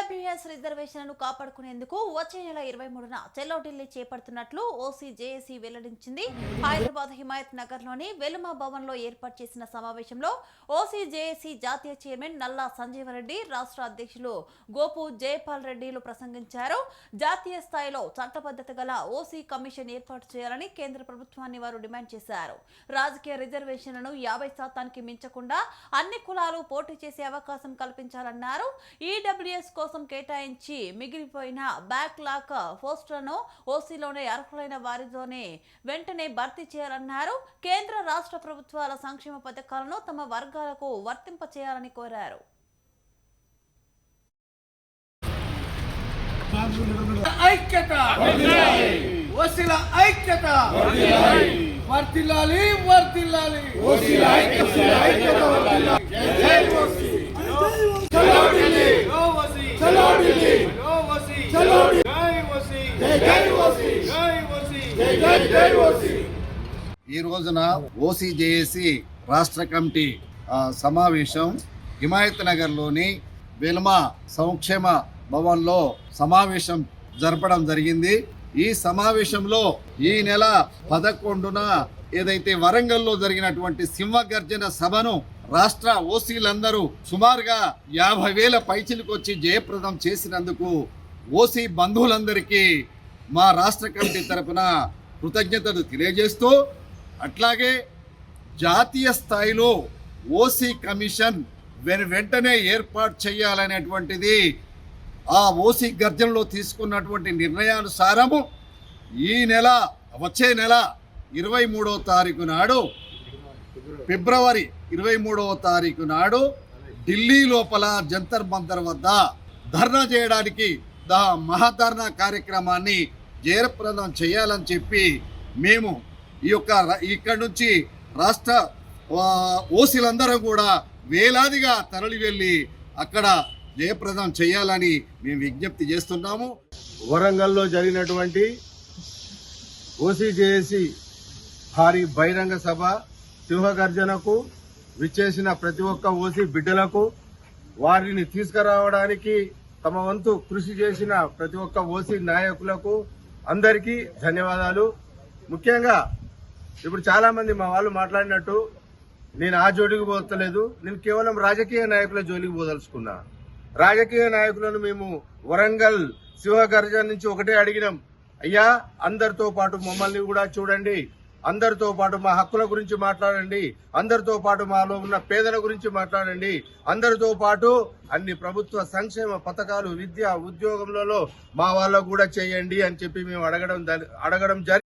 EWS రిజర్వేషన్లను కాపాడుకునేందుకు వచ్చే నెల 23న చెలో ఢిల్లీ చేపడుతున్నట్లు ఓసీ జేఏసీ వెల్లడించింది. హైదరాబాద్ హిమాయత్ నగర్లోని వెలుమ భవన్లో ఏర్పాటు చేసిన సమావేశంలో ఓసీ జేఏసీ జాతీయ చైర్మన్ నల్లా సంజీవరెడ్డి, రాష్ట్ర అధ్యక్షులు గోపు జయపాల్ రెడ్డిలు ప్రసంగించారు. జాతీయ స్థాయిలో చట్టబద్ధత గల ఓసీ కమిషన్ ఏర్పాటు చేయాలని కేంద్ర ప్రభుత్వాన్ని వారు డిమాండ్ చేశారు. రాజకీయ రిజర్వేషన్లను 50% మించకుండా అన్ని కులాలు పోటీ చేసే అవకాశం కల్పించాలన్నారు. ఈడబ్ల్యూఎస్ కోసం కేటాయించి మిగిలిపోయిన బ్యాక్లాగ్ పోస్టులను ఓసీలోనే అర్హులైన వారితోనే వెంటనే భర్తీ చేయాలన్నారు. కేంద్ర రాష్ట్ర ప్రభుత్వాల సంక్షేమ పథకాలను తమ వర్గాలకు వర్తింప చేయాలని కోరారు. ఐక్యత ఓసీల ఐక్యత వర్ధిల్లాలి వర్ధిల్లాలి ఓసీల ఐక్యత వర్ధిల్లాలి జై ఓసీ చలో ఢిల్లీ చలో ఢిల్లీ చలో జై ఓసీ జై ఓసీ జై ఓసీ జై ఓసీ. ఈ రోజున ఓసీ జేఏసీ రాష్ట్ర కమిటీ సమావేశం హిమాయత్ నగర్లోని వెల్మా సంక్షేమ భవన్లో సమావేశం జరపడం జరిగింది. ఈ సమావేశంలో ఈ నెల 11న ఏదైతే వరంగల్లో జరిగినటువంటి సింహగర్జన సభను రాష్ట్ర ఓసీలందరూ సుమారుగా 50,000 పైచిలకు వచ్చి జయప్రదం చేసినందుకు ఓసీ బంధువులందరికీ మా రాష్ట్ర కమిటీ తరఫున కృతజ్ఞతలు తెలియజేస్తూ, అట్లాగే జాతీయ స్థాయిలో ఓసీ కమిషన్ వెంటనే ఏర్పాటు చేయాలనేటువంటిది ఆ ఓసీ గర్జనలో తీసుకున్నటువంటి నిర్ణయానుసారము వచ్చే నెల 23వ తారీఖు నాడు, ఫిబ్రవరి 23వ తారీఖు నాడు ఢిల్లీ లోపల జంతర్ మంతర్ వద్ద ధర్నా చేయడానికి మహాధర్నా కార్యక్రమాన్ని జయప్రదం చేయాలని చెప్పి మేము ఇక్కడి నుంచి రాష్ట్ర ఓసీలందరూ కూడా వేలాదిగా తరలి వెళ్ళి అక్కడ జయప్రదం చేయాలని మేము విజ్ఞప్తి చేస్తున్నాము. వరంగల్లో జరిగినటువంటి ఓసీ జేఏసీ భారీ బహిరంగ సభ సింహగర్జనకు విచ్చేసిన ప్రతి ఒక్క ఓసీ బిడ్డలకు, వారిని తీసుకురావడానికి తమ వంతు కృషి చేసిన ప్రతి ఒక్క ఓసీ నాయకులకు అందరికీ ధన్యవాదాలు. ముఖ్యంగా ఇప్పుడు చాలా మంది మా వాళ్ళు మాట్లాడినట్టు నేను ఆ జోలికి పోతలేదు, నేను కేవలం రాజకీయ నాయకుల జోలికి పోదలుచుకున్నా. రాజకీయ నాయకులను మేము వరంగల్ సింహగర్జన నుంచి ఒకటే అడిగినాం, అయ్యా అందరితో పాటు మమ్మల్ని కూడా చూడండి, అందరితో పాటు మా హక్కుల గురించి మాట్లాడండి, అందరితో పాటు మాలో ఉన్న పేదల గురించి మాట్లాడండి, అందరితో పాటు అన్ని ప్రభుత్వ సంక్షేమ పథకాలు విద్య ఉద్యోగంలో మా వాళ్ళకు కూడా చేయండి అని చెప్పి మేము అడగడం జరిగింది.